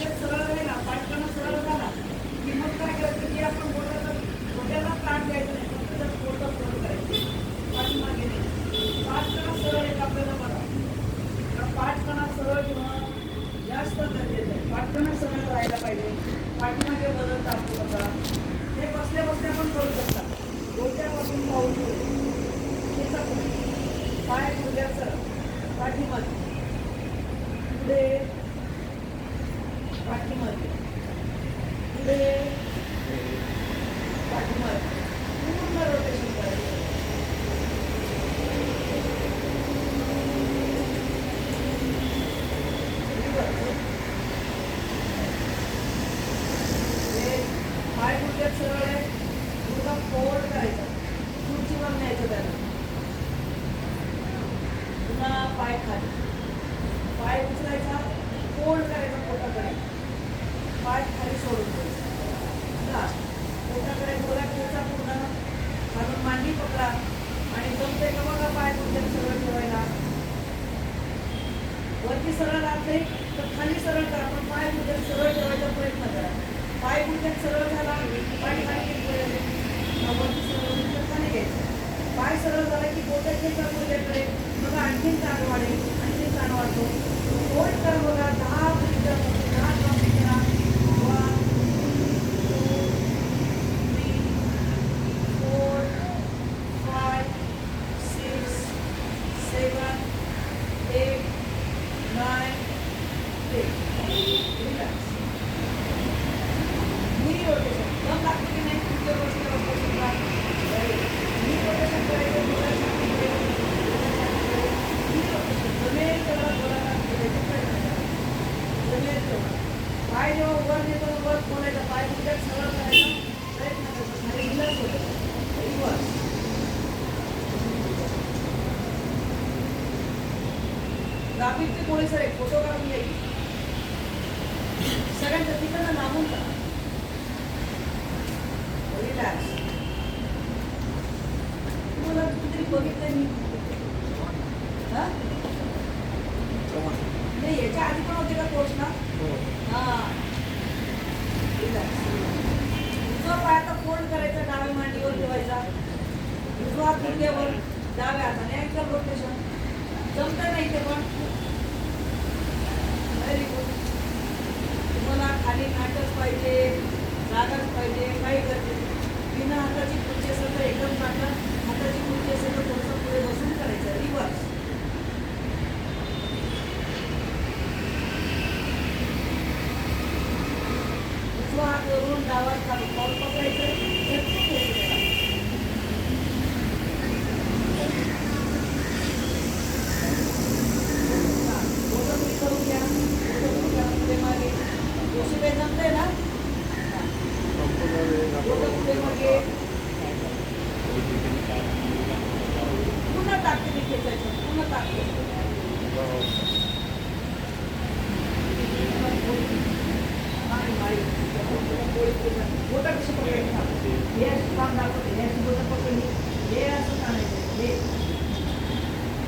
गुडघे सरळ राहिला, पाठीमागे सरळ झाला की मग काय करायचं की आपण गोट्याला ताण द्यायचं नाही, फक्त जर पोटं फोड करायचं, पाठीमागे नाही. पाठ कणा सरळ एक आपल्याला बघा, पाठ कणा सरळ किंवा जास्त गरजेचं आहे. पाठ कणा सरळ राहायला पाहिजे, पाठीमागे बदल टाकू नका. हे बसल्या बसल्या पण करू शकता. डोक्यापासून पाऊल पाय गुडघ्याचं पाठीमागे पुढे, पाठीमागे पुढे, पाठीमागे पूर्ण रोटेशन करायचं. पाय गुडघ्यात सरळ आहे, गुडघा फोल्ड करायचा, खुर्चीवर न्यायचं त्याला. पुन्हा पाय खाली, पाय उचलायचा, फोल्ड करायचा पोटाकडे, पाय खाली सोडून द्यायचा. पोटाकडे गोरा ठेवायचा पूर्ण, खालून मांडी पकडा आणि जमते का बघा पाय गुडघ्यात सरळ ठेवायला. वरती सरळ राहत नाही तर खाली सरळ करा, पण पाय गुडघ्यात सरळ ठेवायचा प्रयत्न करा. पाय गुडघ्यात सरळ झाला, पाय खाली वरती सरळ खाली घ्यायचं. पाय सरळ झाला की बोटं घ्यायचा गुडघ्याकडे, बघा आणखीन ताण वाढेल, आणखीन ताण वाढतो. होल्ड करा बघा, 10 मिनिटं, 10 काउंटिंग करा. 1 2 3 4 5 6 7 8 9 10. रिलॅक्स. नी रोटेशन दम लागते की नाही तुमच्या गोष्टीवर बसून राहा. नी रोटेशन करायचं, जमेल तेवढा गोलाकार फिरायचा प्रयत्न करा, जमेल तेवढा. पाय जेव्हा वर नेतो वर खोलायचा, पाय गुडघ्यात सरळ करायचा प्रयत्न करायचा, खाली रिलॅक्स होतं. रिव्हर्स. दाबीचे गोळी सर एक फोटो काढून घ्यायची सगळ्यांच्या तिकडनं लांबून करा. रिलॅक्स. तुम्हाला कुठेतरी बघितलं मी नाही, याच्या आधी पण होते का कोर्स ना? हा. रिलॅक्स. उजवा पाय आता फोल्ड करायचा, डाव्या मांडीवर ठेवायचा, उजवा हात गुडघ्यावर, डाव्या हाताने अँकल रोटेशन. जमतं नाही ते पण व्हेरी गुड. तुम्हाला खाली नाटक पाहिजे, जागाच पाहिजे, काही गरजेचं नाही. बिना हाताची खुर्ची असेल तर एकदम चांगलं, हाताची खुर्ची असेल तर थोडंसं पुढे बसून करायचं. रिव्हर्स. उजवा हात वरून डावा खाली पाऊल पकडायचं, करून घ्या. पुढे मागे गोष्टी जमतंय ना, पुढे मागे पुन्हा ताकदीने खेचायचं, पुन्हा ताकद. बोटा कशी पकडायचं, हे असं काम दाखवते, हे अशी बोटं पकडली, हे असं ताणायचं,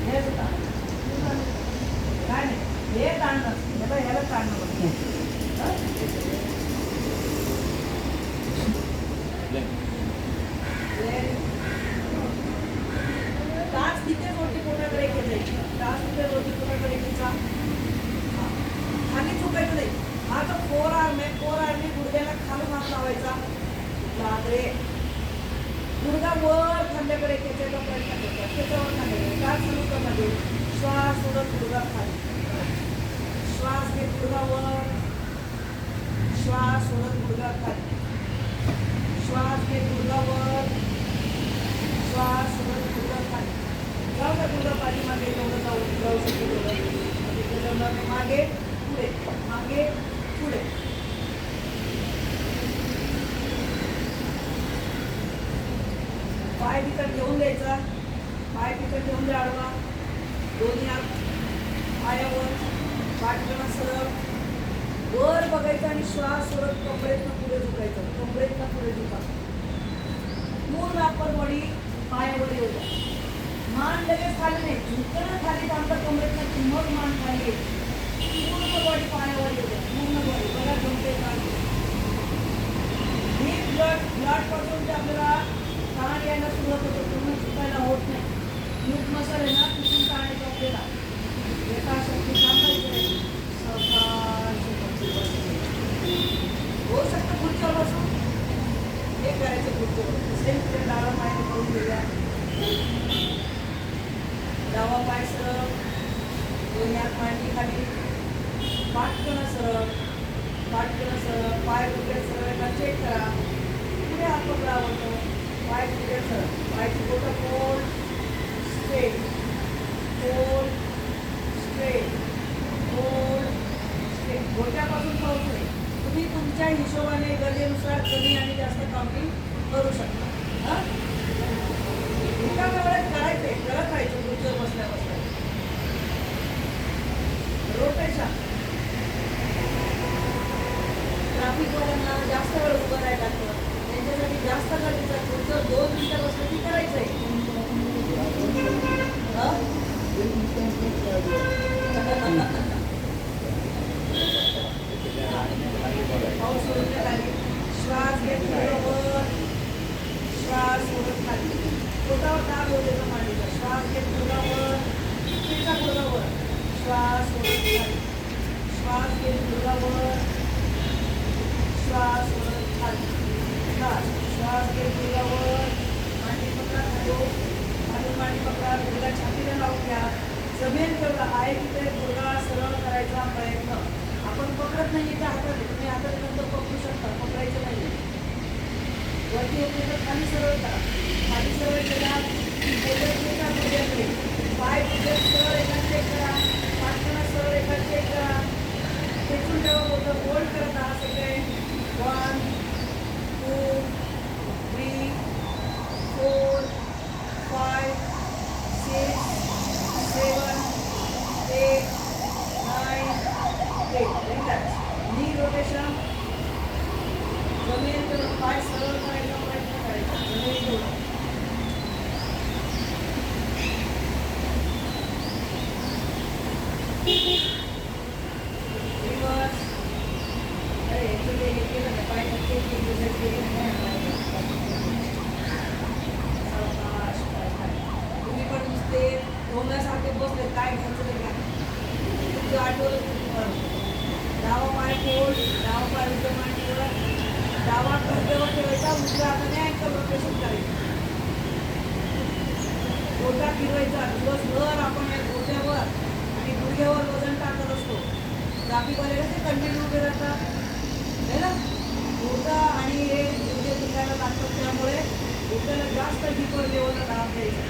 हे असं ताणायचं. काय नाही, हे ताणणं त्याला ह्याला ताणणं बघ. तास तिथे रोटी पोटाकडे खेचायची, तास तिथे रोटी पोटाकडे खेचा. खाली चुकायचं नाही. हा जो फोर आर्म आहे, फोर आर्मने गुडघ्याला खालून हात लावायचा, लागले गुडघा वर खांद्याकडे खेचायचा प्रयत्न करतात, त्याच्यावर खांद्याकडे काय चालू करणार. श्वास सोडत गुडघा खाली, श्वास घेत गुडघा वर, श्वास सोडत गुडघा खाली, श्वास घेत गुडघा वर, श्वास सोडत गुडघा खाली. जाऊ का गुडघा पाठीमागे तेवढं जाऊ शकतो. मागे पुढे, मागे पुढे. पाय तिकड घेऊन द्यायचा, पाय तिकड घेऊन द्या आडवा, दोन्ही हात पायावर, पाठीला सरळ वर बघायचं आणि श्वास सोडत कमरेतनं पुढे झुकायचं, कमरेतनं पुढे झुका. पूर्ण अप्पर बॉडी पायावर येऊ द्या. मान लगेच खाली नाही, झुकणं खाली थांबतं कमरेतनं, मग मान खाली येते. पूर्ण बॉडी पाण्यावर येते, पूर्ण बॉडी बघा जमते का. ही ब्लड पासून ते आपल्याला ताण यायला सुरुवात होते, पूर्ण चुकायला होत नाही. मूग मसाला आहे ना तिथून ताण येतो आपल्याला. एका शक्ती थांबायचं सावकाश होऊ शकतं पुढच्या बसून हे करायचं. पुढचं सेम ते डावा पाय करून घेऊया. डावा पाय सरळ, दोन्ही हात मांडी खाली, पाठकणं सरळ, पाठकणं सरळ, पाय कुठे सरळ का चेक करा. पुढे हात पकडा होतो, पाय कुठे सरळ, पायची बोटं fold straight, fold straight, fold straight. बोटापासून पाऊस नाही. तुम्ही तुमच्या हिशोबाने गरजेनुसार कमी आणि जास्त काउंटिंग करू शकता. हां एका वेळेत करायचे, करत राहायचं खुर्चीवर बसल्या बसल्या. रोटेशन. ट्रॅफिकवाल्यांना जास्त वेळ उभं राहायला लागतं, त्यांच्यासाठी जास्त गरजेचं खुर्चीवर 2 मिनिटं बसलं की करायचं आहे. पाऊस सोडून खाली, श्वास घेत वर, श्वास सोडत खाली. पोटावर दाब होऊ द्यायचा मांडीचा. श्वास घेत गुडघावर, पिठीचा गुडघावर, श्वास सोडत खाली, श्वास घेत गुडघावर, श्वास सोडत खाली, श्वास घेत गुडघावर, मांडी पकडा खाली, खाली मांडी पकडा, गुडघा छातीला लावून घ्या. जमेल तेवढा आहे तिथे गुडघा सरळ करायचा प्रयत्न. आपण पकडत नाही इथे हाताने, तुम्ही हाताने नंतर पकडू शकता, पकडायचं नाही. वरती येते तर खाली सरळ करा, खाली सरळ केला बोटाच्या गुडघ्याकडे, पाय गुडघ्यात सरळ एका चेक करा, पाठकणा सरळ एका चेक करा. खेचून ठेवा बोटं, होल्ड करत राहा सगळे. 1 2 3 4 5 6 7 8 9 10. नी रोटेशन. जमेल तर पाय सरळ करायचा प्रयत्न करायचा, जमेल तेवढं. रिवर्स. अरे हे केलं ना पाय सावकाश. तुम्ही पण नुसते ढोंग्यासारखे बसले, काय घ्यायचं ते घ्या. तुमचं आठवलं डावा पाय फोल्ड, डावा पाय उजव्या मांडीवर, डावा खांद्यावर ठेवायचा, उजव्या हाताने अँकल रोटेशन करायचं. गोटा फिरवायचा. दिवसभर आपण या गोट्यावर आणि गुडघ्यावर वजन टाकत असतो. जागीवाले कसे कंटिन्यू उभे राहतात है ना. गोटा आणि हे गुडघे दुखायला लागतात, त्यामुळे गोट्याला जास्त डीपर लेवलला दाब द्यायचा.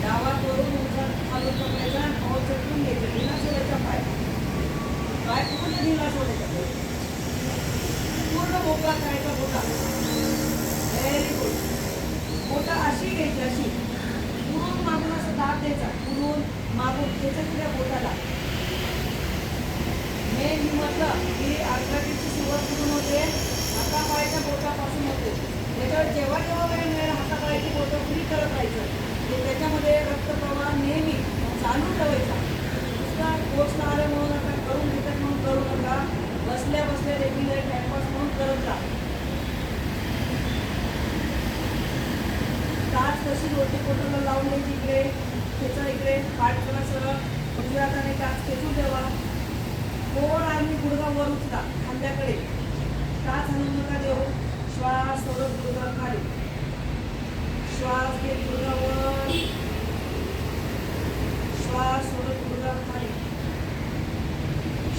डावा करून उजवा खालून पकडायचा आणि पाऊल चटकून घ्यायचं. ढिला सोडायचा पाय, पाय पूर्ण ढिला सोडायचा, पूर्ण मोकळा करायचा बोटा. Very good. बोटा अशी घ्यायची, अशी पुरून मागून असं दाब द्यायचा, पुरून मागून त्याच्या बोटाला. मेन मी म्हटलं की आर्थरायटिसची सुरुवात कुठून होते, हातापायाच्या बोटापासून होते. त्याच्यावर जेव्हा जेव्हा वेळ मिळेल हातापायाची बोटं फ्री करत राहायचं. त्याच्यामध्ये रक्तप्रवाह नेहमी चालू ठेवायचा. नुसता कोर्सला आलं म्हणून आता करून घेतात म्हणून करू नका. बसल्या बसल्या रेग्युलर टाइमपास म्हणून करत जा. टाच कशी रोटी पोटाला लावून द्यायची, इकडे खेचा, इकडे पाठ करा सरळ, उजव्या हाताने टाच खेचून ठेवा. गोड आणि गुडघा वर उचला खांद्याकडे, टाच हलवू नका देऊ. श्वास सोडत गुडघा खाली, श्वास घेत गुडघा वर, श्वास सोडत गुडघा खाली,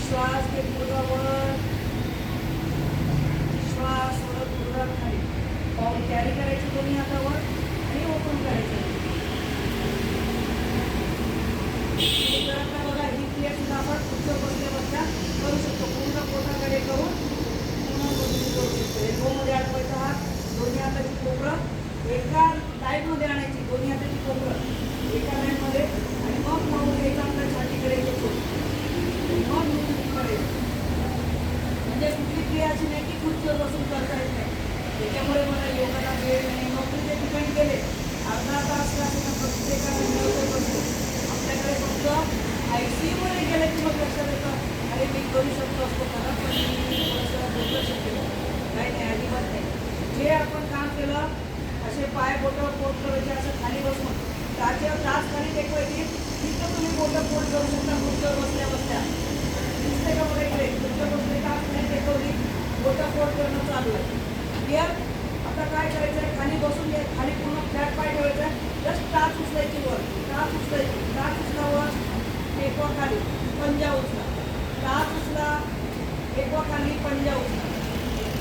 श्वास घेत गुडघा वर, श्वास सोडत गुडघा खाली. पाऊल कॅरी करायचं दोन्ही हातावर आणि ओपन करायचं. बघा ही क्रिया सुद्धा आपण पुढच्या बसल्या बसल्या करू शकतो. पूर्ण पोटाकडे करून पूर्ण बसली करू शकतो. एल्बोमध्ये अडवायचा हात, दोन्ही हाताची कोपरं एका लाईनमध्ये आणायची, दोन्ही हाताची कोपरं एका लाईनमध्ये, आणि मग पाऊल घ्यायचा आपल्या छातीकडे घेतो, मग मुली करायचं. म्हणजे कुठली क्रिया अशी नाही की खुर्चीवर बसून करता येत नाही. त्याच्यामुळे मला योगाला वेळ नाही, नोकरीच्या ठिकाणी गेले अर्धा तास प्रत्येकाला मिळतच असतो. आपल्याकडे फक्त ICU मध्ये गेलं की मग लक्षात येतं, अरे मी करू शकलो असतो खरं, पण मी थोडंसं दुर्लक्ष केलं. काही नाही, अजिबात नाही. जे आपण काम केलं, असे पाय बोटं पोट करायचे, असं खाली बसून टाचेवर टाच खाली टेकवायची, तिथं तुम्ही बोटं पोट करू शकता खुर्चीवर बसल्या बसल्या. दिसते का बघा इकडे, खुर्चीवर बसले टाच खाली टेकवली, बोटं पोट करणं चालू आहे. क्लिअर? आता काय करायचं आहे, खाली बसून घ्या, खाली पूर्ण फ्लॅट पाय ठेवायचा आहे, जस्ट टाच उचलायची वर, टाच उचलायची, टाच उचलावर टेकवा खाली, पंजा उचला, टाच उचला, टेकवा खाली, पंजा उचला.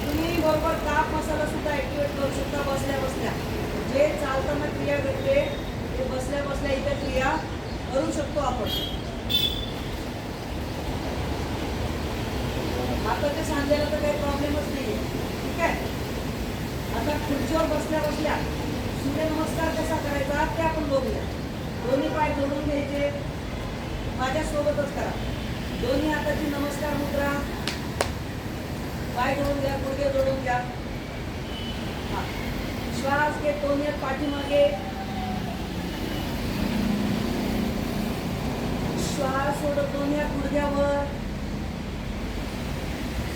तुम्ही बरोबर ताप मसाला सुद्धा ऍक्टिवेट करू शकता बसल्या बसल्या. जे चालताना क्रिया घडते ते बसल्या बसल्या इथे क्रिया करू शकतो आपण. आता ते सांगायला तर काही प्रॉब्लेमच नाही, ठीक आहे. आता खुर्चीवर बसल्या बसल्या सूर्यनमस्कार कसा करायचा ते आपण बघूया. दोन्ही पाय जोडून घ्यायचे, माझ्यासोबतच करा. दोन्ही हाताची नमस्कार मुद्रा, पाय जोडून घ्या, गुडघे जोडून घ्या. श्वास घे, दोन्ही हात पाठीमागे, श्वास सोडत दोन्ही हात गुडघ्यावर,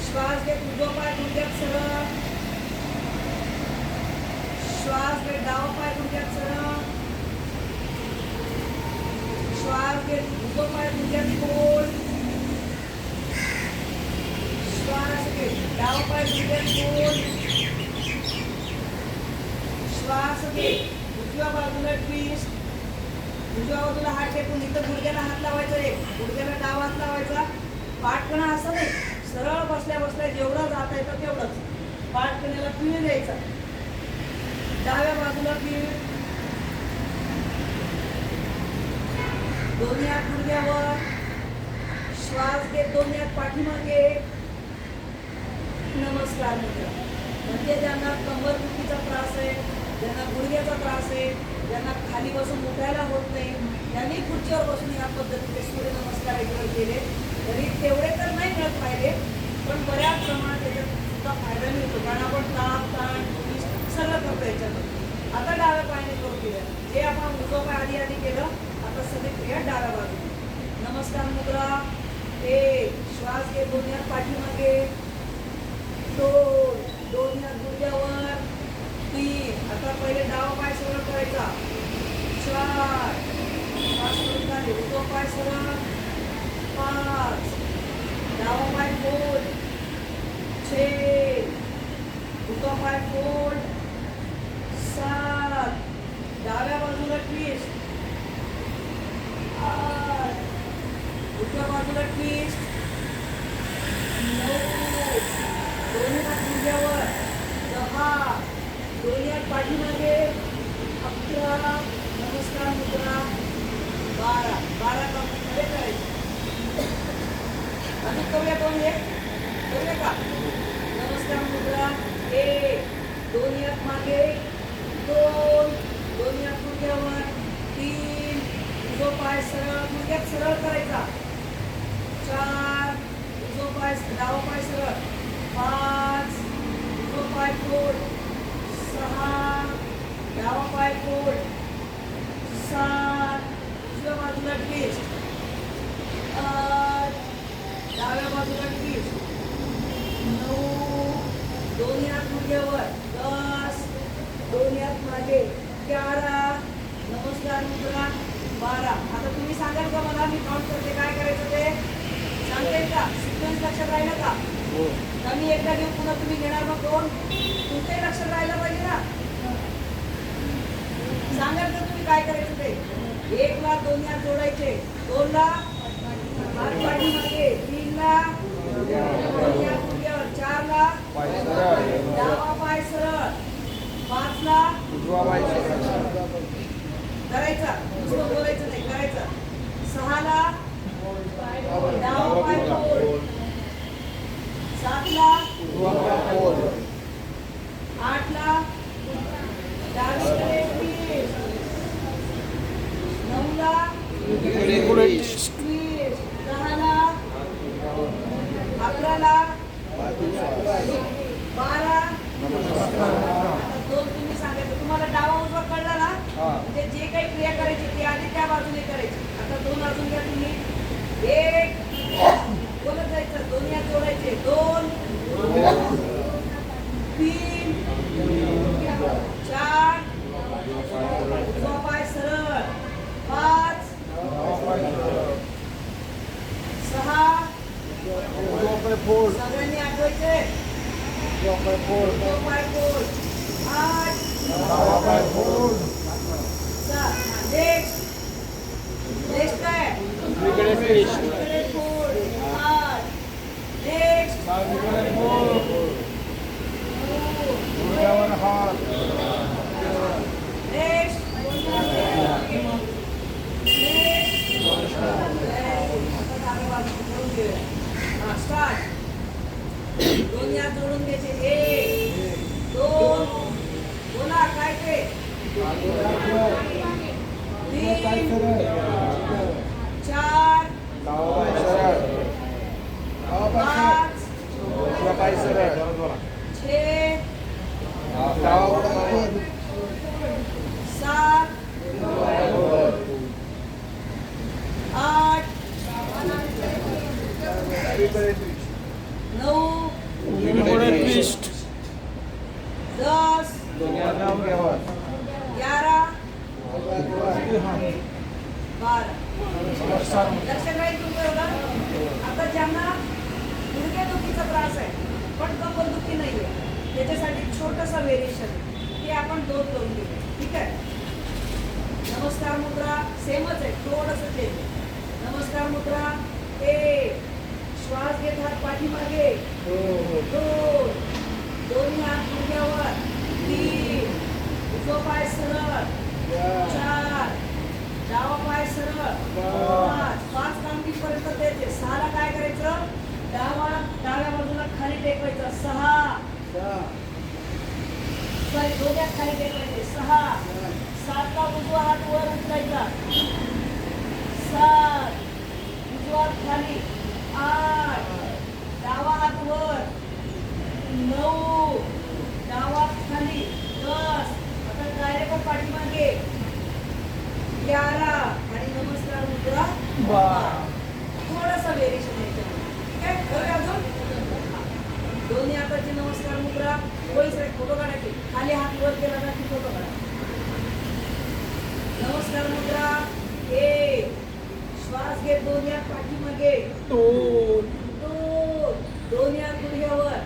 श्वास घे, उजवा पाय गुडघ्यात सरळ, श्वास घे, डावा पाय गुडघ्यात सरळ, श्वास घे, उजवा पाय गुडघ्यात खोल, श्वास घे, डावा पाय गुडघ्यात खोल, श्वास घे, उजव्या बाजूला ट्विस्ट, उजव्या बाजूला हात टेकून इथं गुडघ्याला हात लावायचा, एक गुडघ्याला डावा हात लावायचा. पाठकणा असं नाही, सरळ बसल्या बसल्या जेवढं जाता येतं तेवढंच पाठकण्याला पिळ द्यायचा. डाव्या बाजूला पिळ, दोन्ही हात गुडघ्यावर, श्वास घे, दोन्ही हात पाठीमागे, नमस्कार मुद्रा. म्हणजे ज्यांना कंबरदुखीचा त्रास आहे, ज्यांना गुडघ्याचा त्रास आहे, ज्यांना खाली बसून उठायला होत नाही, त्यांनी खुर्चीवर बसून या पद्धतीने सूर्यनमस्कार रेग्युलर केले तरी तेवढे तर नाही मिळत फायदे, पण बऱ्याच प्रमाणात त्याच्यात सुद्धा फायदा मिळतो. कारण आपण ताप ताण सगळं करतो याच्यामध्ये. आता डाव्या पायाने करून केलं, जे आपण उजवा पाय आधी केलं, आता सगळे क्रिया डाव्या बाजूने. नमस्कार मुद्रा, एक श्वास घे, दोन्ही हात पाठीमागे, दोन्ही हात गुडघ्यावर, 3. आता पहिले डावा पाय सरळ करायचा, 4. श्वास सोडून खाली, उजवा पाय सरळ, 5. डावा पाय फोल्ड, 6. उजवा पाय फोल्ड, 7. डाव्या बाजूला ट्विस्ट, 8. उजव्या बाजूला ट्विस्ट, 9. दोन्ही हात गुडघ्यावर, 10. दोन्ही हात पाठीमागे, 11. नमस्कार मुद्रा, 12. 12 कंप्लीट करायचे. अजून करूया, करूया का? नमस्कार मुद्रा, 1. दोन्ही हात मागे, 2. दोन्ही हात गुडघ्यावर, 3. उजवा पाय सरळ गुडघ्यात सरळ करायचा, 4. उजवा पाय डावा पाय सरळ, 5. उजवा पाय फोल्ड, 6. डावा पाय फोल्ड, 7. उजव्या बाजूला ट्विस्ट, 8. डाव्या बाजूला ट्विस्ट, 9. दोन्ही हात गुडघ्यावर, 10. दोन्ही हात मागे, 11. नमस्कार मुद्रा, 12. आता तुम्ही सांगाल का मला, मी काउंट करते काय करायचं ते सांगते का? सिक्वेन्स लक्षात राहिलं का? मी एकदा घेऊन पुन्हा तुम्ही घेणार मग 2. तुमच्याही लक्षात राहायला पाहिजे ना. सांगाल तर तुम्ही काय करायचं ते. 1 ला दोन्ही हात जोडायचे, 2 ला हात पाठीमागे, 3 ला दोन्ही हात गुडघ्यावर, 4 ला डावा पाय सरळ, 5 ला करायचा, दुसरं बोलायचं नाही, करायचं. 6 ला डावा पाय फोल्ड, 7 ला 8 ला डावीकडे ट्विस्ट, 9 ला ट्विस्ट, 10 ला 11 ला 12. आता 2 तुम्ही सांगायचं. तुम्हाला डावा उजवा कळला ना, म्हणजे जे काही क्रिया करायची उजवा पाय फोड. 8 7. नेक्स्ट काय इकडे फोड. 8. Next start. दोन्ही हात जोडून घ्यायचे. 1 2 बोला काय ते 3 4 5 6 7 8 9 ट्विस्ट 10 11 12. लक्षात राहील तुमचं एवढं. आता ज्यांना गुडघेदुखीचा त्रास आहे पण कंबरदुखी नाही आहे त्याच्यासाठी छोटंसं व्हेरिएशन ते आपण 2 करून घेऊ. ठीक आहे. नमस्कार मुद्रा सेमच आहे, थोडंसं चेंज. नमस्कार मुद्रा 1. श्वास घेत हात पाठीमागे. 2 दोन्ही हात गुडघ्यावर. 3 उजवा पाय सरळ. 4 डावा पाय सरळ. 5 कामगीपर्यंत द्यायचे. 6ला काय करायचं डाव्या बाजूला खाली टेकवायचं. 6 सॉरी डोक्यात खाली टेकवायचे. 6 7ला उजवा हात वर उचलायचा. 7 उजवा हात खाली. 8 डावा हात वर. 9 डावा हात खाली. 10 आता डायरेक्ट पाठीमागे. 11 आणि नमस्कार मुद्रा 12. थोडासा व्हेरिएशन आहे. काय बरं अजून दोन्ही हाताची नमस्कार मुद्रा. फोटो काढायचे. खाली हात वर केला ना की फोटो काढा. नमस्कार मुद्रा 1. श्वास घेत दोन्ही हात पाठीमागे. 2 दोन्ही हात गुडघ्यावर.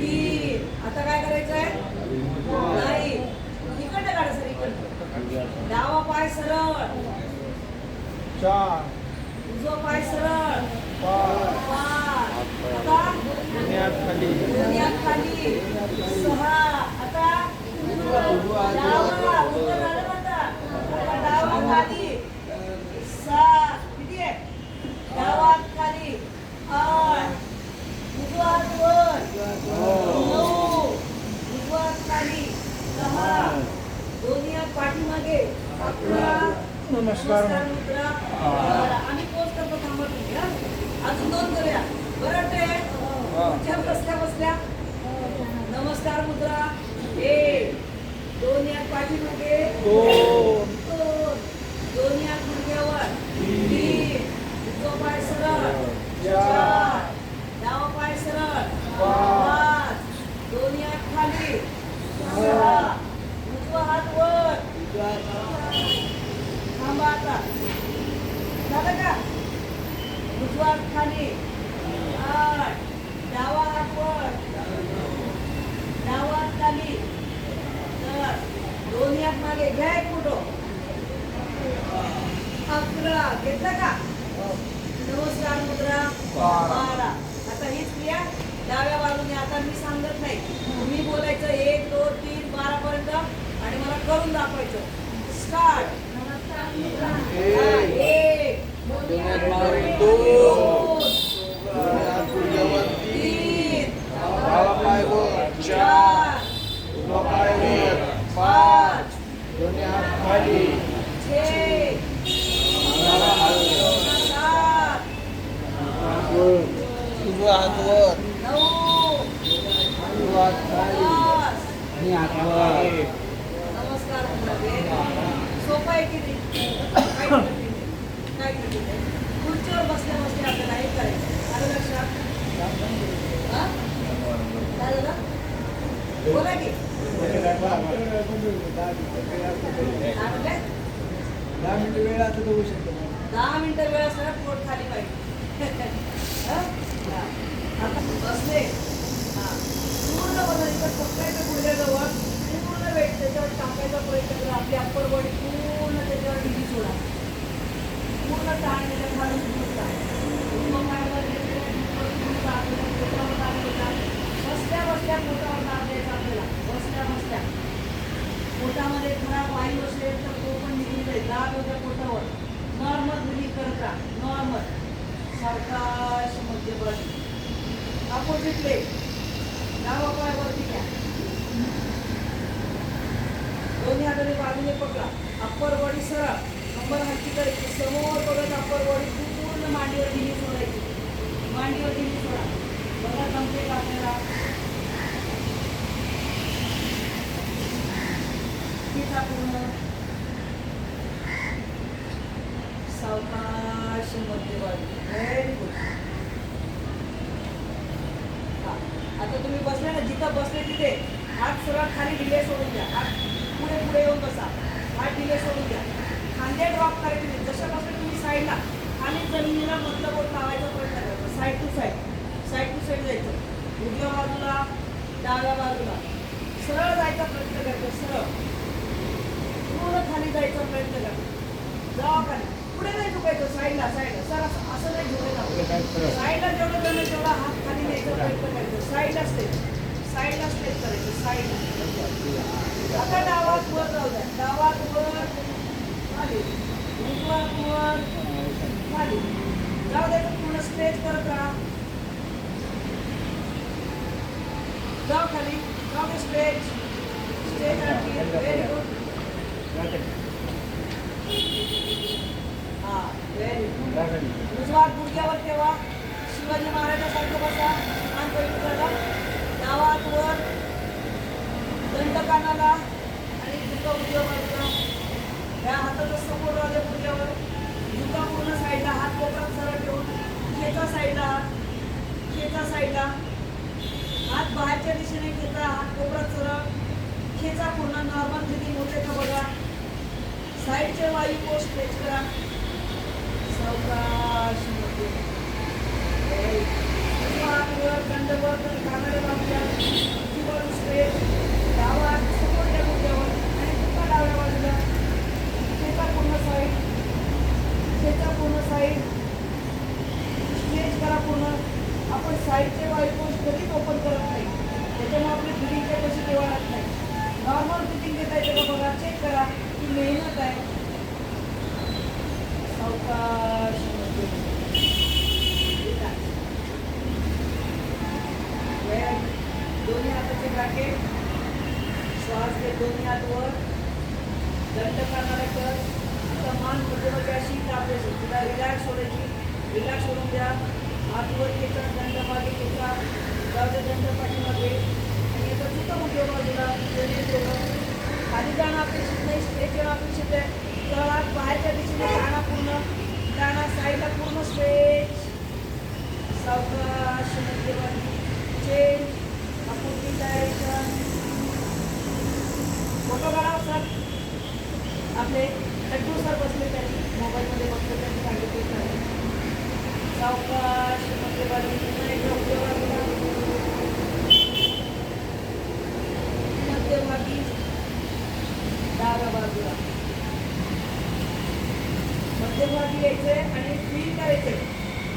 3 आता काय करायचं आहे नाही इकडनं काढा सर इकडनं. डावा पाय सरळ. 4 उजवा पाय सरळ. 5 आता दोन्ही हात खाली. 6 आता डावा उजवा झालं म्हणता. आता डावा खाली. 7 किती आहे डावा हात खाली. 8 उजवा हात वर. 9 उजवा हात खाली. 10 दोन्ही हात पाठीमागे. 11 नमस्कार मुद्रा. आम्ही पोस्ट करतो थांबा तुम्ही. अजून 2 करूया बरं ते बसल्या नमस्कार मुद्रा 1. दोन्ही हात पाठीमागे. 2 दोन्ही हात गुडघ्यावर. 3 उजवा पाय सरळ. 4 डावा पाय सरळ. 5 दोन्ही हात खाली. 6 उजवा हात वर. थांबा आता झालं का. उजवा हात खाली. 8 डावा हात वर. डावा हात खाली. 10 दोन्ही हात मागे. घ्या एक फोटो. 11 घेतला का. नमस्कार मुद्रा 12. आता हीच क्रिया डाव्या बाजूने. आता मी सांगत नाही तुम्ही बोलायचं 1 2 3 12 पर्यंत आणि मला करून दाखवायचं. स्टार्ट. 1 2 3 4 5 6 उजवा हात वर 9 नमस्कार. सोपं आहे की नाही. काय कठीण आहे. खुर्चीवर बसल्या बसल्या आपल्याला हे करायचं. आलं लक्षात. काय झालं बोला की. 10 मिनिटं वेळ असताना पोट खाली पाहिजे. आता बसले. पूर्ण बदल इथं पकडायचं गुडघ्याजवळ आणि पूर्ण वेट त्याच्यावर टाकायचा प्रयत्न करा. आपली अप्पर बॉडी पूर्ण त्याच्यावर ढिली सोडा. पूर्ण ताण त्याच्या खालून पूर्ण ताण. मग काय करायचं? पूर्ण ताण द्यायचा, पोटावर ताण द्यायचा. बसल्या बसल्या पोटावर ताण द्यायचा आपल्याला. बसल्या बसल्या पोटामध्ये खराब वायू असेल तर तो पण निघून जाईल. दाब होत्या पोटावर. नॉर्मल ब्रिदिंग करत राहा. नॉर्मल सावकाश मध्यभागी. अपोजिट लेग डावा पाय वरती घ्या. दोन्ही हाताने बाजूने पकडा. अप्पर बॉडी सरळ. कंबर हलकी करायची. समोर बघत अप्पर बॉडी पूर्ण मांडीवर ढिली सोडायची. मांडीवर ढिली सोडा. बघा जमते का आपल्याला? तिचा पूर्ण सावकाश मध्यभागी. Very good. आता तुम्ही बसले ना, जिथं बसले तिथे हात सरळ खाली ढिले सोडून द्या. हात पुढे पुढे येऊन बसा. हात ढिले सोडून द्या. खांदे ड्रॉप करायचे नाही. जसं बसले तुम्ही साईडला खाली जमिनीला मधलं बोट लावायचा प्रयत्न करायचा. Side to side. Side to side जायचं. उजव्या बाजूला डाव्या बाजूला सरळ जायचा प्रयत्न करायचा. सरळ पूर्ण खाली जायचा प्रयत्न करा. जावा खाली. पुढे नाही झुकायचं. साईडला साईडला सर असं नाही झुकायचं. साईडला जेवढं जमेल तेवढा हात खाली न्यायचा प्रयत्न करायचा. साईडला स्टेप. साईडला स्टेप करायचं. साईडला. आता डावात वर जाऊ द्या. डावात वर खाली. उजवात वर खाली. जाऊ द्या. पूर्ण स्ट्रेच करत राहा. जाऊ खाली. जाऊ स्ट्रेच. स्ट्रेच आणखी. Very good. हा व्हेरी गुड. उजवा हात गुडघ्यावर ठेवा. शिवाजी महाराजांसारखं बसा. मान पवित्राला. डावा हात वर. दंड कानाला आणि झुका उजव्या बाजूला. या हाताचा सपोर्ट राहू गुडघ्यावर. झुका पूर्ण साईडला. हात कोपरात सरळ ठेवून खेचा साईडला. खेचा साईडला. हात बाहेरच्या दिशेने खेचा. हात कोपरात सरळ. खेचा पूर्ण. नॉर्मल ब्रिदिंग होते का बघा. साईडचे वायू कोश स्ट्रेच करा. सावकाश मध्ये हात वर. दंडवर कानाला बाजूला. उजवी बाजू स्ट्रेच. डावा हात सपोर्ट द्या गुडघ्यावर आणि झुका डाव्या बाजूला. खेचा पूर्ण साईड. खेचा पूर्ण साईड. स्ट्रेच करा पूर्ण. आपण साईडचे वायू कोश कधीच ओपन करत नाही. त्याच्यामुळे आपली ब्रिदिंगच्या कशी निवारत नाही. नॉर्मल ब्रिदिंग घेता येते का बघा. चेक करा. ही मेहनत आहे. सावकाश दोन्ही हाताचे गाठे. श्वास घे. दोन्ही हात वर. दंड कानाला कर. आता मान मध्यभागी अशी कापायची. तिला रिलॅक्स सोडायची. रिलॅक्स सोडून द्या. हात वर खेचा. दंड मागे खेचा. जाऊ दे दंड पाठीमागे. आणि याचा चुका उजव्या बाजूला. खाली जाणं अपेक्षित नाही. स्ट्रेच येणं अपेक्षित आहे. तळात बाहेरच्या दिशेने जाणं पूर्ण. जाणं साईडला पूर्ण स्ट्रेच. सावकाश मध्यभागी. चेंज. Opposite direction. फोटो काढा सर. आपले लड्डू सर बसले त्यांनी मोबाईलमध्ये बघतो त्यांनी सांगितले. सावकाश मध्यभागी. पुन्हा एकदा उजव्या बाजूला. मध्यभागी. डाव्या बाजूला. मध्यभागी यायचे आणि फील करायचे.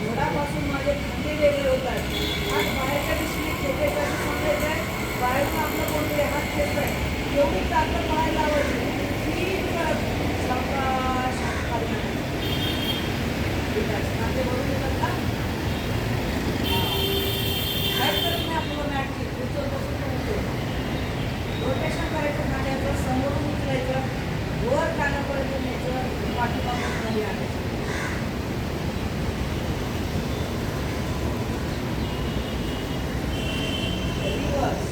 घोडापासून माझे खांदे वेगळे होत आहेत. हात बाहेरच्या दिशेने खेचायचा असं समजायचं आहे. बाहेरचा आपलं कोणतरी हात खेचत आहे. एवढी ताकद बाहेर लावायची. फील करत सावकाश हात खाली. खांदे भरून येतात का? काय करत नाही आपल्याला मॅटची. खुर्चीवर बसून पण होतो. रोटेशन करायचं खांद्याचं. समोरून उचलायचं. वर कानापर्यंत न्यायचं. पाठीमागून खाली आणायचं. रिवर्स.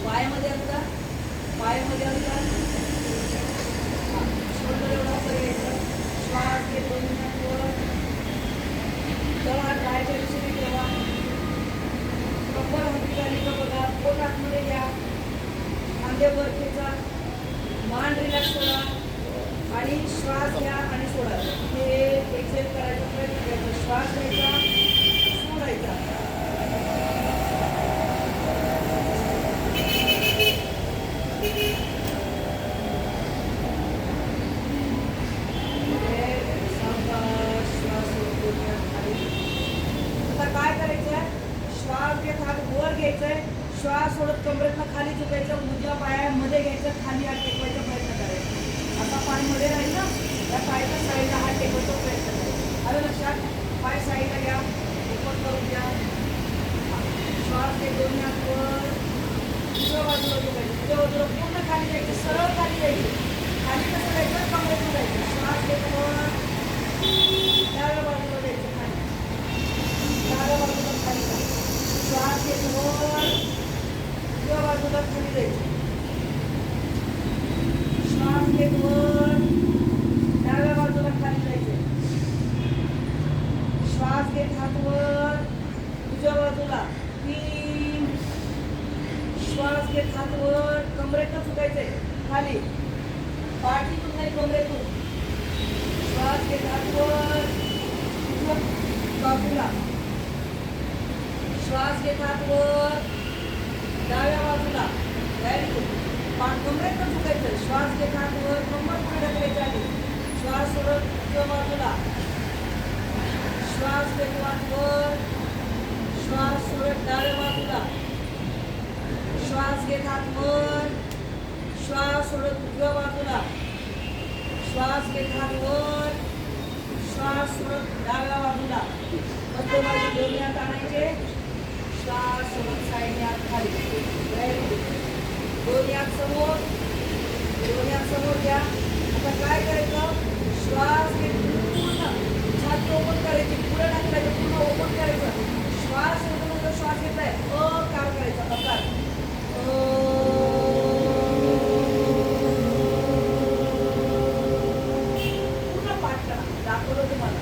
पायामध्ये अंतर. पायामध्ये अंतर. शोल्डर एवढा वर यायचं. श्वास घे. दोन्ही हात वर. आणि सोडायचा. हे एक्सेल करायचा प्रयत्न करायचा. श्वास घ्यायचा, सोडायचा. सावकाश श्वास सोडून खाली. आता काय करायचंय? श्वास घेत हात वर घ्यायचंय, श्वास सोडत कमरेतनं खाली झुकायचं, उजव्या पायामध्ये घ्यायचं, खाली हात टेकवायचा प्रयत्न करायचा. आता पाय मध्ये राहील ना, त्या पायाच्या साईडला हात टेकवायचा प्रयत्न करायचा. आलं लक्षात? पाय साईडला घ्या, ओपन करून घ्या. श्वास घेत दोन्ही हात वर, उजव्या बाजूला झुकायचं, उजव्या बाजूला पूर्ण खाली जायचं, सरळ खाली जायचं. खाली कसं जायचं? कमरेतनं जायचं. श्वास घेत वर, डाव्या बाजूला जायचं खाली, डाव्या बाजूला खाली जायचं. श्वास घेत वर, उजव्या बाजूला खाली जायचं. श्वास घेत वर, डाव्या बाजूला खाली जायचं. श्वास घेत हात वर, उजव्या बाजूला 3. श्वास घेत हात वर, कमरेतनं झुकायचंय खाली, पाठीतून नाही कमरेतून. श्वास घेत हात वर, उजव्या बाजूला. श्वास घेत हात वर, डाव्या बाजूला. Very good. कमरेतनं झुकायचं. श्वास घेत हात वर, कंबर पुढे ढकलायची आली. श्वास सोडत उजव्या बाजूला. श्वास घेत हात वर, श्वास सोडत डाव्या बाजूला. श्वास घेत हात वर, श्वास सोडत उजव्या बाजूला. श्वास घेत हात वर, श्वास सोडत डाव्या बाजूला. मध्यभागी दोन्ही हात आणायचे. श्वास सोडत साईडने हात खाली. Very good. दोन्ही हात समोर, दोन्ही हात समोर घ्या. आता काय करायचं? श्वास घेत पूर्ण छाती ओपन करायची, पुढे ढकलायचं, पूर्ण ओपन करायचं. श्वास सोडून श्वास घेताय, अकार करायचा, अकार. पूर्ण पाठ करा. दाखवलं तुम्हाला.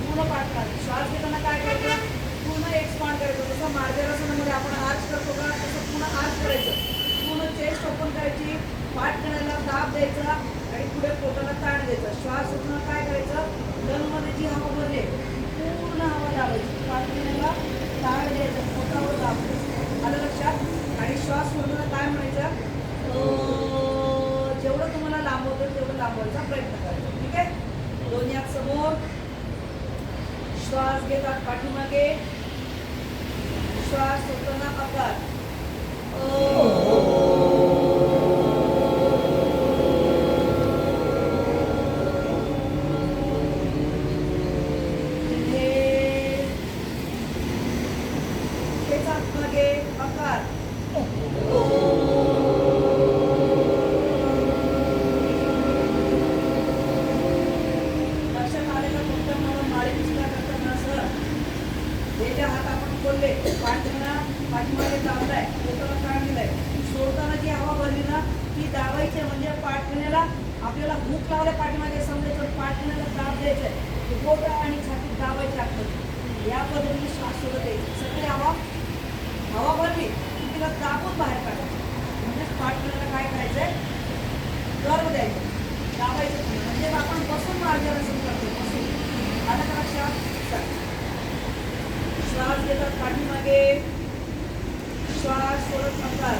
पूर्ण पाठ करा. श्वास घेताना काय करायचं? पूर्ण एक्सपांड करायचं. जसं मार्जरासनामध्ये आपण आर्च करतो का, तसं पूर्ण आर्च करायचं. पूर्ण चेस्ट ओपन करायची, पाठ करण्याला दाब द्यायचा आणि पुढे पोटाला ताण द्यायचा. श्वास सोडताना काय करायचं? लंगमध्ये जी हवा भरली पूर्ण हवा दाबायची, पाठ करण्याला ताण द्यायचा, पोटावर दाब द्यायचं. आलं लक्षात? आणि श्वास सोडताना काय म्हणायचं? जेवढं तुम्हाला लांबवतं तेवढं लांबवायचा प्रयत्न करायचा. ठीक आहे? दोन्ही हात समोर. श्वास घेतात पाठीमागे. श्वास सोडताना आकार. मागे आकार. लक्षात आलेला कोणत्या म्हणून माळी पुसल्या करताना सर हे जे हात आपण खोलले, पाठीमागे दाबलाय, पोटाला ताण दिलाय, सोडताना जी हवा भरली ना ती दाबायची. म्हणजे पाठण्याला आपल्याला भूक लावल्या पाठीमागे समजायचं, पाठण्याला दाब द्यायचंय, पोट आणि छातीत दाबायची आतमध्ये. या पद्धतीने श्वास सोडत द्यायची. सगळी हवा भरली की तिला दाबून बाहेर काढायचं. म्हणजे पाठण्याला काय करायचंय? गर्भ द्यायचं, दाबायचं. म्हणजे आपण बसून मार्जरासन करतो, बसून. आलं का लक्षात? श्वास घेतात पाठीमागे. श्वास सोडत आकार.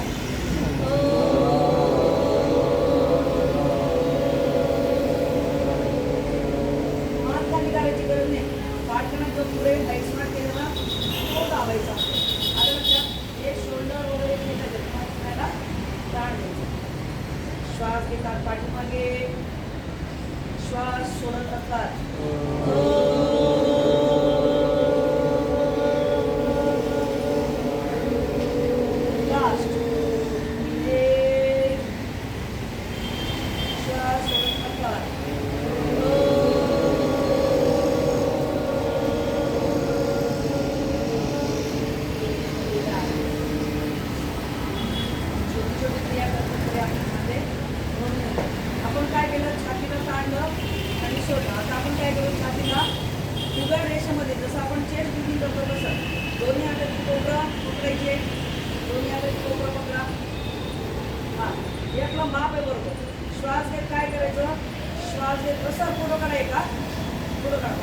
हात खाली करायची गरज नाही. पाठकाना जो पुढे एक्सपांड केलेला तो दाबायचा. आलं लक्षात? हे शोल्डर वगैरे खेळायला ताण द्यायचा. श्वास घेतात पाठीमागे. श्वास सोडत आकार. आपण काय केलं? छातीला ताणलं आणि सोडलं. आता आपण काय केलं? छातीला उघड रेषेमध्ये, जसं आपण चेस्ट ब्रीथिंग करतो तसं दोन्ही हाताची कोपरा पकडायचे. दोन्ही हाताची कोपरा पकडा. हा, यातला माप आहे बरोबर. श्वास घेत काय करायचं? श्वास घेत बसा, फोटो काढा का फोटो काढा.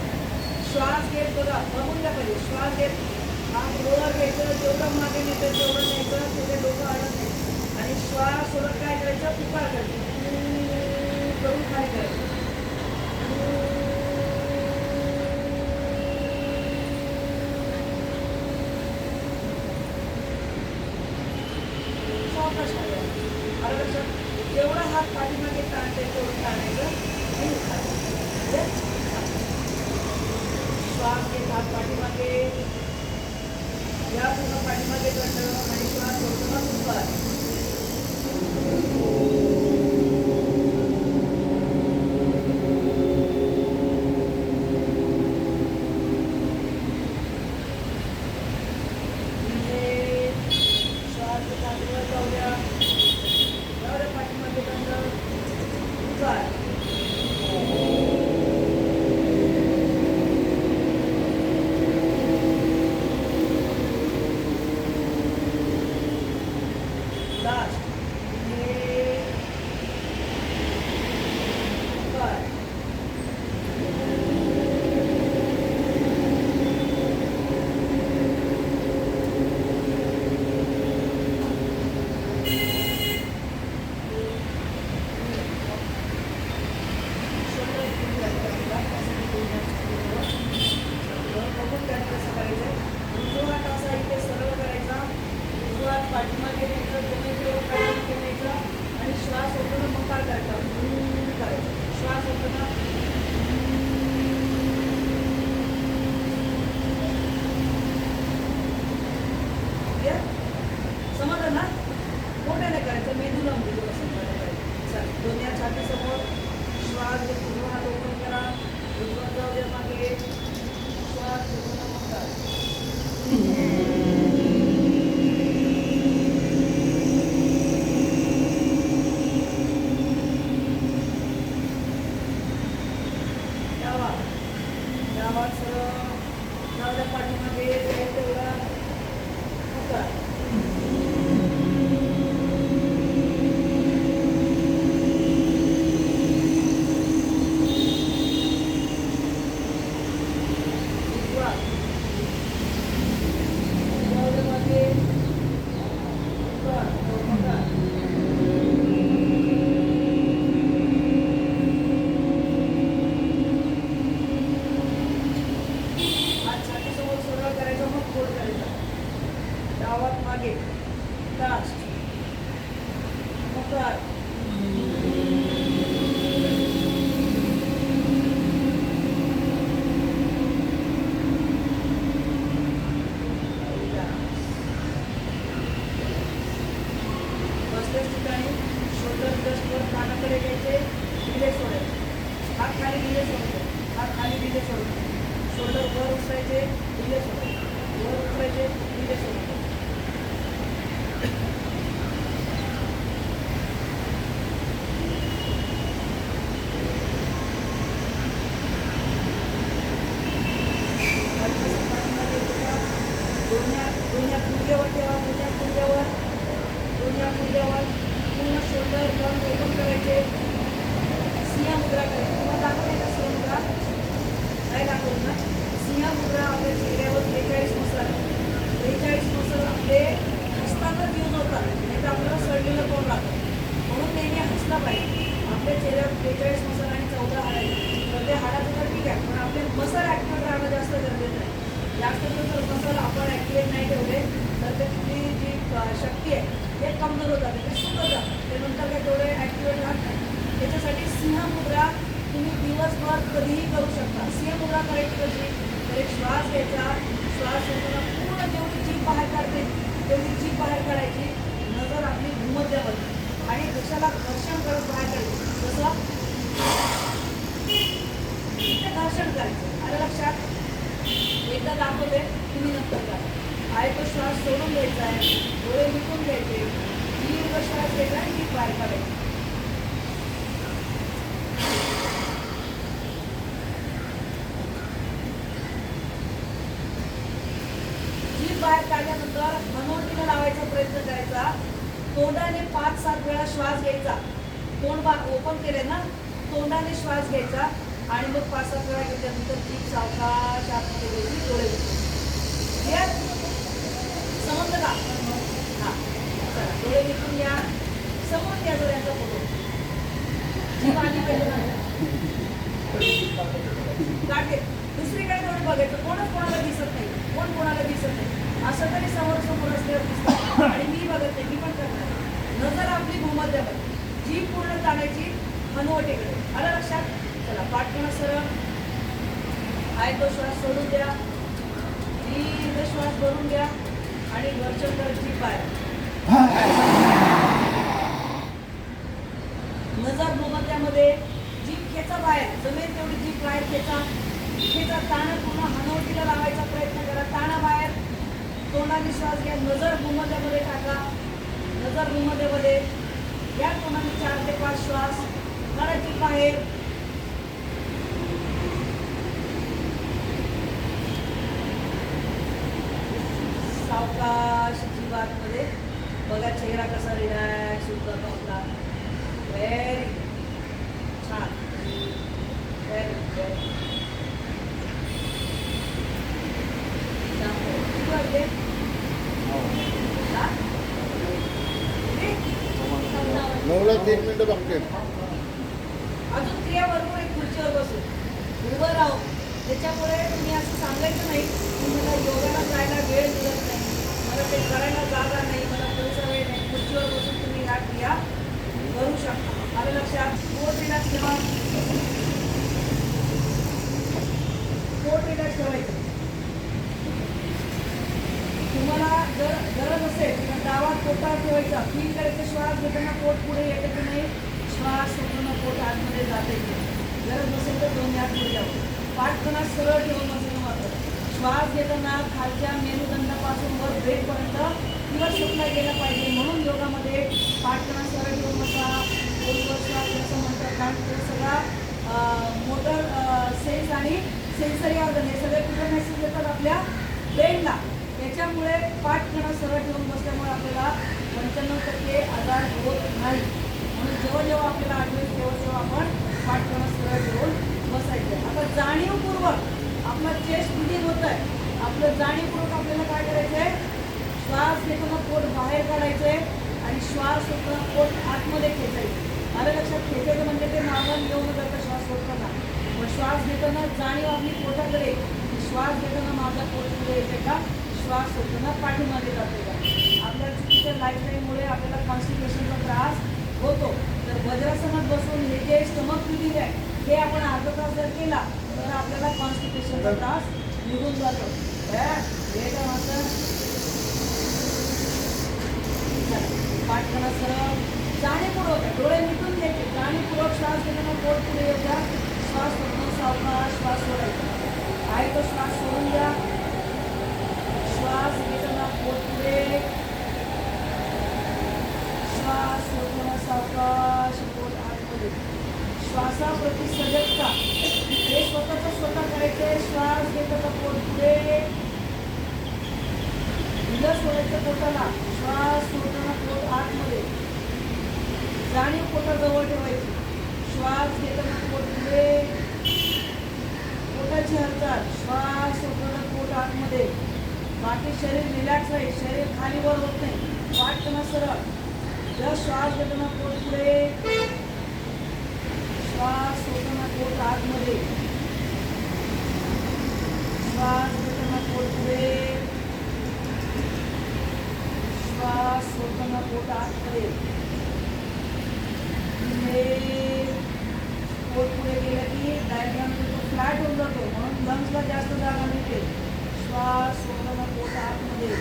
श्वास घेत बघा, बघून घ्या पाहिजे. श्वास घेत हात वर घ्यायचं, जेवढं मागे नेतं तेवढं न्यायचं, तिथे डोकं आडत नाही. आणि श्वास सोडत काय करायचं, पुकार करायचं करून खाली करायचं. जेवढा हात पाठीमागे ताणते तेवढं ताणायचं आणि उठायचं. श्वास घेत हात पाठीमागे, या पूर्ण पाठीमागे करतं आणि श्वास सोडताना उभार. श्वास घेत जाऊ द्या, पाठीमागे बंद उभार. लास्ट पाठीमागे न्यायचा आणि श्वास होताना मग काय करायचं, श्वास होताना समजलं ना. मोठ्याने करायचं, मेंदूला म्हणजे असं दोन्ही छाती समोर. श्वास घेत उजवा हात ओपन करा, उजवा जाऊ द्या मागे, श्वास होताना मग काय. पाठीमागे तेवढा उतार. मागे लास्ट मोकार. बसल्याच ठिकाणी शोल्डर ब्रशवर कानाकडे घ्यायचे, दिले सोडायचे, हात खाली दिले सोडायचे, हात खाली दिले सोडायचे, शोल्डर वर उचलायचे, दिले सोडायचे, वर उचलायचे, दिले सोडायचे. दोन्ही गुडघ्यावर ठेवा, दोन्ही गुडघ्यावर पूर्ण शोल्डर बंद ओपन करायचे. सिंह मुद्रा करायची. तुम्हाला दाखवते का सिंह मुद्रा? नाही दाखवत ना. सिंह मुद्रा आपल्या चेहऱ्यावर 43 मसल 43 मसल आपले हसतानाच यूज होतात, नाही तर आपल्याला सडलेलं तोंड लागतं. म्हणून नेहमी हसलं पाहिजे. आपल्या चेहऱ्यावर 43 मसल आणि 14 हाड आहेत. तर ते हाडाचं तर ठीक आहे, पण आपले मसल ॲक्टिव्ह राहणं जास्त गरजेचं आहे. जास्त जर मसल आपण ॲक्टिवेट नाही ठेवले तर त्याची जी शक्ती आहे हे कमजोर होतात, ते सुकत जातं, ते नंतर काय तेवढे ॲक्टिवेट राहत नाही. त्याच्यासाठी सिंह मुद्रा तुम्ही दिवसभर कधीही करू शकता. सिंह मुद्रा करायची कशी, तर एक श्वास घ्यायचा, श्वास घेताना पूर्ण जेवढी जीभ बाहेर काढते तेवढी जीभ बाहेर काढायची, नजर आपली भूमध्यामध्ये आणि घशाला घर्षण करत बाहेर काढायची. जसं ते घर्षण करायचं. आलं लक्षात? एकदा दाखवते, तुम्ही नंतर करा. आहे तो श्वास सोडून घ्यायचा आहे, डोळे मिटून घ्यायचे, दीर्घ श्वास घ्यायचा आणि जीभ बाहेर काढायची. जीभ बाहेर काढल्यानंतर मनोवटीला लावायचा प्रयत्न करायचा. तोंडाने 5-7 वेळा श्वास घ्यायचा. तोंड ओपन केले ना, तोंडाने श्वास घ्यायचा आणि मग 5-7 वेळा घेतल्यानंतर जीभ सावकाश आतमध्ये घ्यायची, डोळे मिटून. क्लिअर? समजलं का? हां, चला डोळे मिटून घ्या. समोर घ्या डोळ्यांचा फोटो. जीभ आली पाहिजे ना. काढते. दुसरीकडे थोडं बघायचं, कोणच कोणाला दिसत नाही, कोण कोणाला दिसत नाही. असं तरी समोर असल्यावर दिसतं आणि मी बघत नाही, मी पण करणार. नजर आपली भूमध्यावर, जीभ पूर्ण ताणायची हनुवटीकडे. आलं लक्षात? चला पाठ करा सरळ. आहे तो श्वास सोडून द्या, दीर्घ श्वास भरून घ्या आणि वरच्या जीभ बाहेर. नजर भूमध्यामध्ये, जीभ खेचा बाहेर, जमेल तेवढी जीभ बाहेर खेचा. खेचा, ताण पूर्ण हनुवटीला लावायचा प्रयत्न करा. ताणा बाहेर, तोंडाने श्वास घ्या. नजर भूमध्यामध्ये टाका. नजर भूमध्यामध्ये या तोंडाने 4 ते 5 श्वास काढा. जीभ बाहेर. सावकाश जीभ आतमध्ये. बघा चेहरा कसा रिलॅक्स होतो आपला. व्हेरी छान. व्हेरी व्हेरी नऊला 3 मिनिटं बघते. अजून क्रिया भरपूर एक खुर्चीवर बसून उभं राहू. त्याच्यामुळे मी असं सांगायचं नाही की मला योगाला जायला वेळ मिळत नाही, मला ते करायला जागा नाही, मला पुरेसा वेळ नाही. खुर्चीवर बसून तुम्ही ह्या क्रिया करू शकता. आलं लक्षात? पोट रिलॅक्स ठेवा. पोट रिलॅक्स ठेवायचं. तुम्हाला जर गरज असेल तर डावा पोटावर ठेवायचा. फील करायचं श्वास घेताना पोट पुढे येते की नाही, श्वास सोडताना पोट आतमध्ये जाते की नाही. गरज नसेल तर 2 हात पुढे द्यावं. पाठकणा सरळ ठेवून बसायचं. मात्र श्वास घेताना खालच्या मेरुदंडापासून वर ब्रेकपर्यंत किंवा सप्लाय गेला पाहिजे. म्हणून योगामध्ये पाठकणा सरळ ठेवून बसा. पोटवर श्वास असं म्हणतात, कारण ते सगळा मोटर सेन्स आणि सेन्सरी ऑर्गन हे सगळे कुठं मेसेज देतात आपल्या ब्रेनला. त्याच्यामुळे पाठकणा सरळ ठेवून बसल्यामुळे आपल्याला 95% आजार होत नाही. म्हणून जेव्हा आपल्याला आठवेल तेव्हा आपण पाठकणा सरळ ठेवून बसायचं. आता जाणीवपूर्वक आपला चेस्ट ब्रीदिंग होत आहे. आपलं जाणीवपूर्वक आपल्याला काय करायचं आहे, श्वास घेताना पोट बाहेर काढायचं आहे आणि श्वास सोडताना पोट आतमध्ये खेचायचं. आलं लक्षात? खेचायचं म्हणजे ते मागून येऊन जातं श्वास सोडताना. मग श्वास घेताना जाणीव आपली पोटाकडे, श्वास घेताना माझा पोट पुढे येते का, श्वास सोडताना पाठीमागे जाते का. आपल्या चुकीच्या लाईफस्टाईलमुळे आपल्याला कॉन्स्टिपेशनचा त्रास होतो. तर वज्रासनात बसून हे जे स्टमक ब्रीदिंग आहे हे आपण अर्धा तास जर केला तर आपल्याला कॉन्स्टिपेशनचा त्रास निघून जातो. हे काय म्हणतात, पाठकणा सरळ जाणीवपूर्वक डोळे मिटून घ्यायचे. जाणीवपूर्वक श्वास घेताना पोट पुढे येऊ द्या. श्वास सोडून सावकाश श्वास सोडायचा. आहे तो श्वास सोडून द्या. श्वास घेताना पोट पुढे, श्वास सोडताना सावकाश पोट आतमध्ये. श्वासाप्रती सजगता हे स्वतः करायचे. श्वास घेताना पोट पुढे, दिलं सोडायचं पोटाला. श्वास सोडताना पोट आतमध्ये. जाणीव पोटाजवळ ठेवायची. श्वास घेताना पोट पुढे, पोटाची हालचाल. श्वास सोडताना पोट आतमध्ये. बाकी शरीर रिलॅक्स राहील, शरीर खाली वर होत नाही. पाठकणा सरळ. जर श्वास घेताना पोट पुढे, श्वास सोडताना पोट आतमध्ये. श्वास घेताना पोट पुढे, श्वास सोडताना पोट आतमध्ये. पोट पुढे गेलं की डायग्राम तो फ्लॅट होऊन जातो, म्हणून लंग्सला जास्त जागा मिळते. श्वास सोडताना पोट आतमध्ये.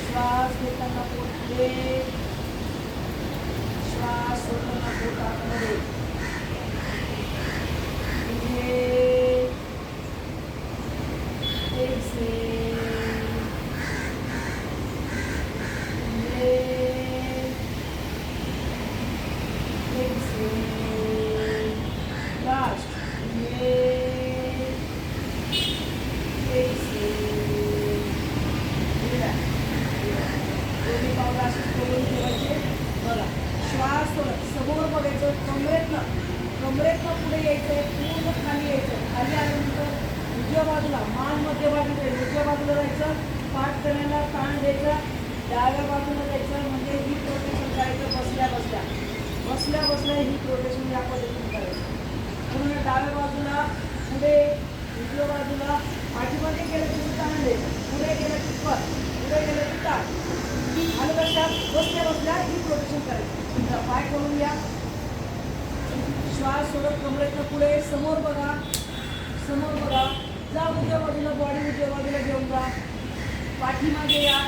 श्वास घेताना पोट पुढे, श्वास सोडताना पोट आतमध्ये. श्वास समोर बघायचं, कमरेतनं बाजूला मान मध्यभागी जाईल, उजव्या बाजूला जायचं, पाठ करण्याला ताण द्यायचा, डाव्या बाजूला जायचं, म्हणजे ही रोटेशन करायचं बसल्या बसल्या बसल्या बसल्या ही रोटेशन या पद्धतीने करायचं. म्हणून डाव्या बाजूला पुढे, उजव्या बाजूला, पाठीमागे गेलं की ताण द्यायचं, पुढे गेलं की पट, पुढे गेलं की ताण. आलं लक्षात? बसल्या बसल्या ही रोटेशन करायची. पाय करून या, श्वास सोडत कमरेतनं पुढे, समोर बघा, समोर बघा, जा उजव्या बाजूला, बॉडी उजव्या बाजूला घेऊन जा, पाठीमागे या,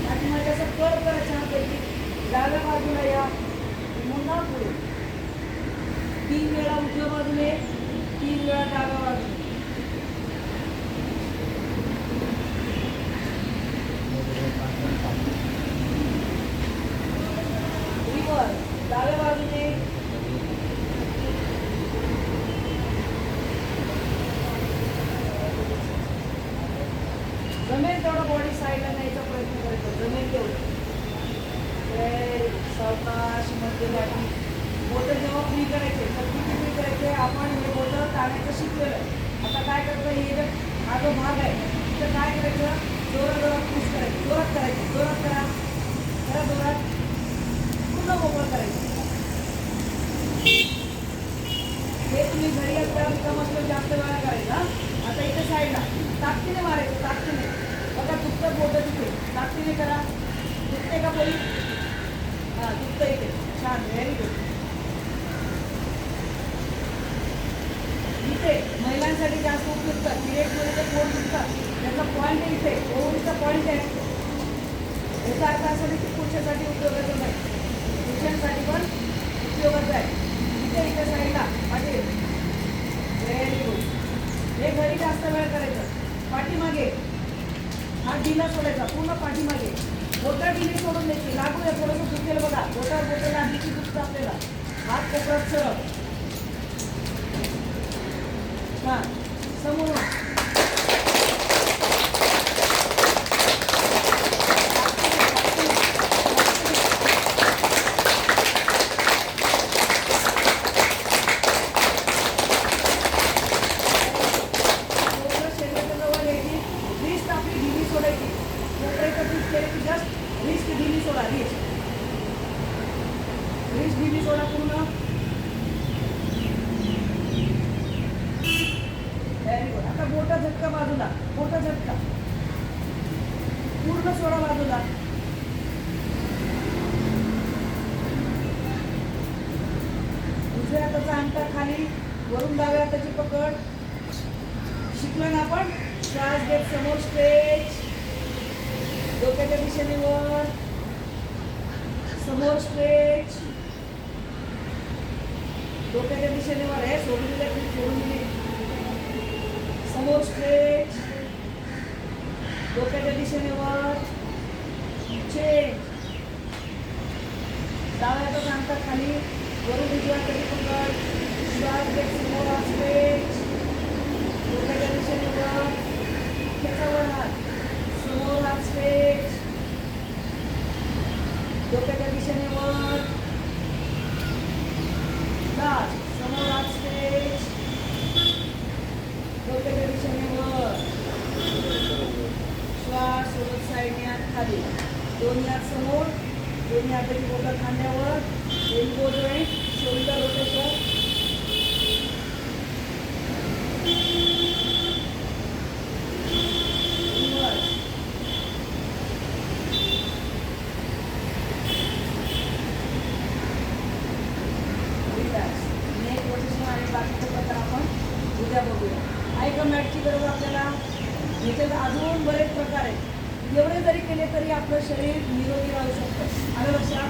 पाठीमागे असं कर करा छानपैकी, डाव्या बाजूला या, पुन्हा पुढे 3 वेळा उजव्या बाजूने, 3 वेळा डाव्या बाजूने. रिव्हर्स, डाव्या बाजूने, जमेल तेवढा बॉडी साईडला न्यायचा प्रयत्न करायचा, जमेल तेवढं. सावकाश मध्ये गाठी. बोटं जेव्हा फ्री करायचे तर किती फ्री करायचे, आपण हे बोटं ताणायचं शिकलेलं आहे. आता काय करतो, हे जर हा जो भाग आहे तर काय करायचं, जोरात जोरात पुश करायचं, जोरात करायचं, जोरात करा, जरा जोरात, पूर्ण मोकळं करायचं. हे तुम्ही घरी असल्यावर रिकाम असल्यावर जास्त वेळा करायचं. आता इथे साईडला ताकदीने मारायचं, ताकदीने. बघा दुखतं बोटं तिथे, ताकदीने करा. दुखते का पोरी? हां दुखतं इथे, छान, व्हेरी गुड. इथे महिलांसाठी जास्त उपयुक्त, पिरियड्समध्ये जे पोट दुखतात त्याचा पॉईंट आहे इथे, ओव्हरीचा पॉईंट आहे. याचा अर्थ असा नाही की पुरुषासाठी उपयोगाचं नाही, पुरुषांसाठी पण उपयोगाचं आहे. इथे इथे साईडला पाठी, व्हेरी गुड. हे घरी जास्त वेळ करायचं. पाठीमागे हा ढिला सोडायचा, पूर्ण पाठीमागे, बोटं ढिली सोडून द्यायची, लागू द्या, थोडंसं दुखेल बघा, बोटावर बोटं लागली की दुखतं आपल्याला. हात कोपरात सरळ, हां समोर, मोठा झटका बाजूला, मोठा झटका पूर्ण सोडा बाजूला. उजव्या हाताचा अंगठा खाली, वरून डाव्या हाताची पकड. शिकलो ना आपण, श्वास घेत समोर स्ट्रेच, डोक्याच्या दिशेने वर, समोर स्ट्रेच, डोक्याच्या दिशेने वर. हे सोडून दिले, सोडून दिले, समोर स्ट्रेच, डोक्याच्या दिशेने वर, चेंज. डाव्या हाताचा अंगठा खाली, वरून उजव्या हाताची पकड, श्वास घेत समोर स्ट्रेच, डोक्याच्या दिशेने वर, खेचावर हात, समोर हात स्ट्रेच, डोक्याच्या दिशेने वर, लास्ट, समोर हात स्ट्रेच, डोक्याच्या दिशेने वर, श्वास सोडत साईडने हात खाली, दोन्ही हात समोर, दोन्ही हाताची बोटं खांद्यावर, elbow joint, shoulder rotation. Neck rotation आणि बाकीचे प्रकार आपण उद्या बघूया. आहे का मॅटची गरज आपल्याला? याच्यात अजून बरेच प्रकार आहेत. एवढे जरी केले तरी आपलं शरीर निरोगी राहू शकतं. आलं लक्षात?